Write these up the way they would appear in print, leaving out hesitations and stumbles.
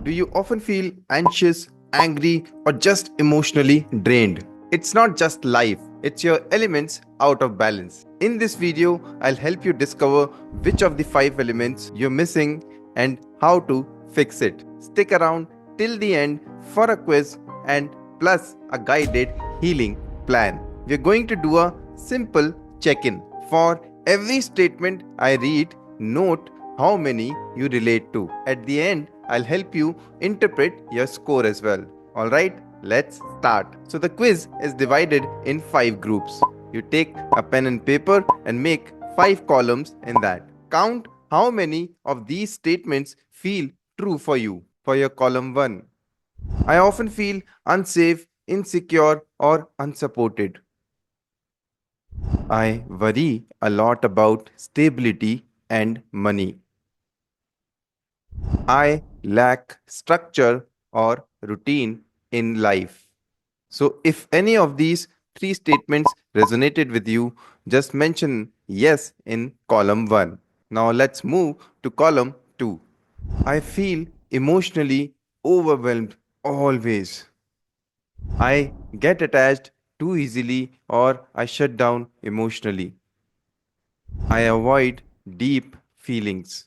Do you often feel anxious, angry, or just emotionally drained? It's not just life, it's your elements out of balance. In this video, I'll help you discover which of the 5 elements you're missing and how to fix it. Stick around till the end for a quiz and plus a guided healing plan. We're going to do a simple check in. For every statement I read, note how many you relate to. At the end, I'll help you interpret your score as well. Alright, let's start. So, the quiz is divided in 5 groups. You take a pen and paper and make 5 columns in that. Count how many of these statements feel true for you. For your column 1, I often feel unsafe, insecure, or unsupported. I worry a lot about stability and money. I lack structure or routine in life. So, if any of these 3 statements resonated with you, just mention yes in column 1. Now, let's move to column 2. I feel emotionally overwhelmed always. I get attached too easily or I shut down emotionally. I avoid deep feelings.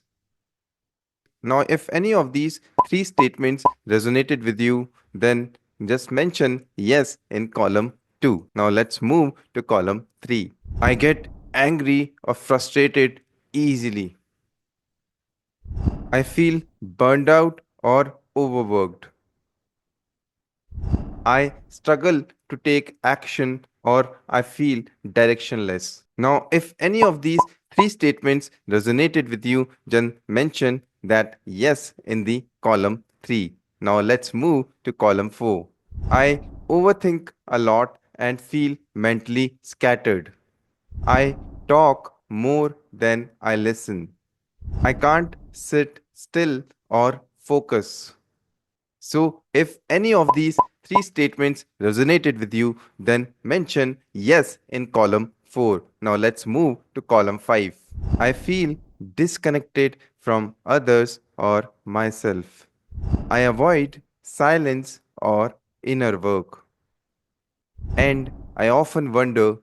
Now, if any of these 3 statements resonated with you, then just mention yes in column 2. Now, let's move to column 3. I get angry or frustrated easily. I feel burned out or overworked. I struggle to take action or I feel directionless. Now, if any of these 3 statements resonated with you, then mention that yes in the column 3. Now, let's move to column 4. I overthink a lot and feel mentally scattered. I talk more than I listen. I can't sit still or focus. So, if any of these 3 statements resonated with you, then mention yes in column 4. Now, let's move to column 5. I feel disconnected from others or myself. I avoid silence or inner work. And I often wonder,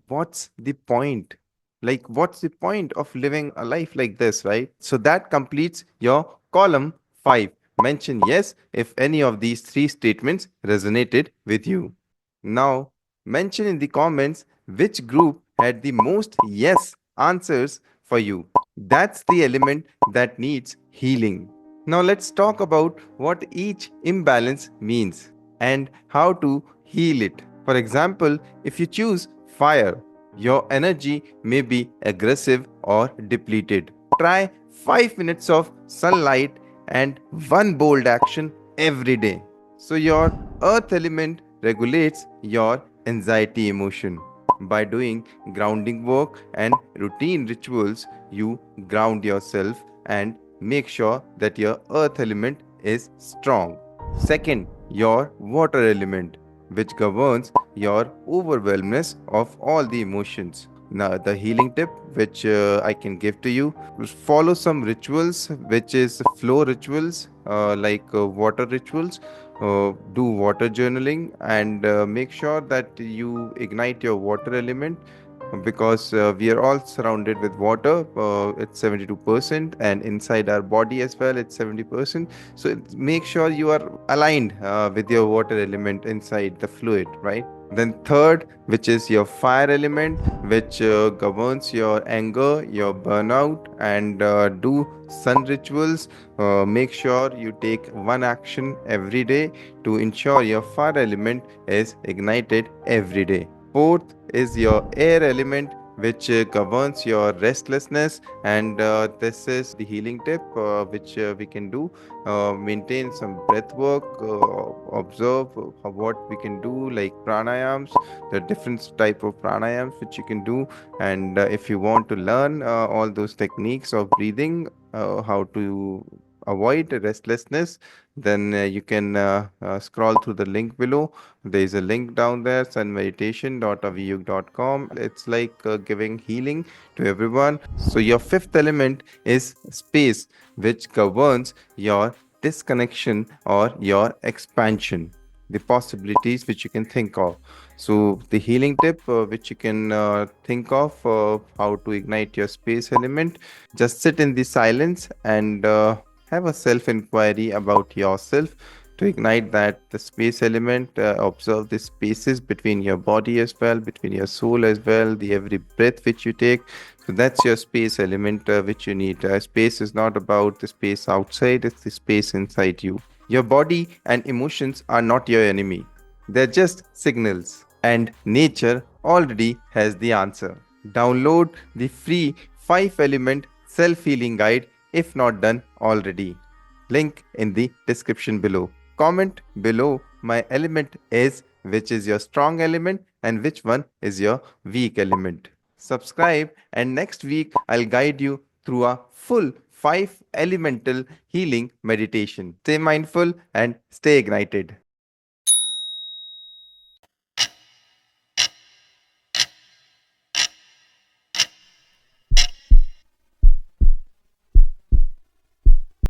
what's the point? Like, what's the point of living a life like this, right? So that completes your column 5. Mention yes if any of these 3 statements resonated with you. Now, mention in the comments which group had the most yes answers for you. That's the element that needs healing. Now, let's talk about what each imbalance means and how to heal it. For example, if you choose fire, your energy may be aggressive or depleted. Try 5 minutes of sunlight and one bold action every day. So, your earth element regulates your anxiety emotion. By doing grounding work and routine rituals, you ground yourself and make sure that your earth element is strong. Second, your water element, which governs your overwhelmness of all the emotions. Now, the healing tip which I can give to you, follow some rituals, which is flow rituals, like water rituals. Do water journaling and make sure that you ignite your water element, because we are all surrounded with water. It's 72%, and inside our body as well it's 70%. So make sure you are aligned with your water element inside the fluid, right? Then third, which is your fire element, which governs your anger, your burnout, and do sun rituals. Make sure you take one action every day to ensure your fire element is ignited every day. Fourth is your air element, which governs your restlessness, and this is the healing tip which we can do. Maintain some breath work, observe what we can do, like pranayams. There are different type of pranayams which you can do, and if you want to learn all those techniques of breathing, how to avoid restlessness, then you can scroll through the link below. There is a link down there, sunmeditation.aviyug.com. It's like giving healing to everyone. So your fifth element is space, which governs your disconnection or your expansion, the possibilities which you can think of. So, the healing tip which you can think of how to ignite your space element, just sit in the silence and have a self inquiry about yourself to ignite that the space element. Observe the spaces between your body as well, between your soul as well, the every breath which you take. So that's your space element which you need. Space is not about the space outside, it's the space inside you. Your body and emotions are not your enemy, they're just signals, and nature already has the answer. Download the free 5 element self healing guide if not done already. Link in the description below. Comment below my element is, which is your strong element and which one is your weak element. Subscribe, and next week I'll guide you through a full 5 elemental healing meditation. Stay mindful and stay ignited.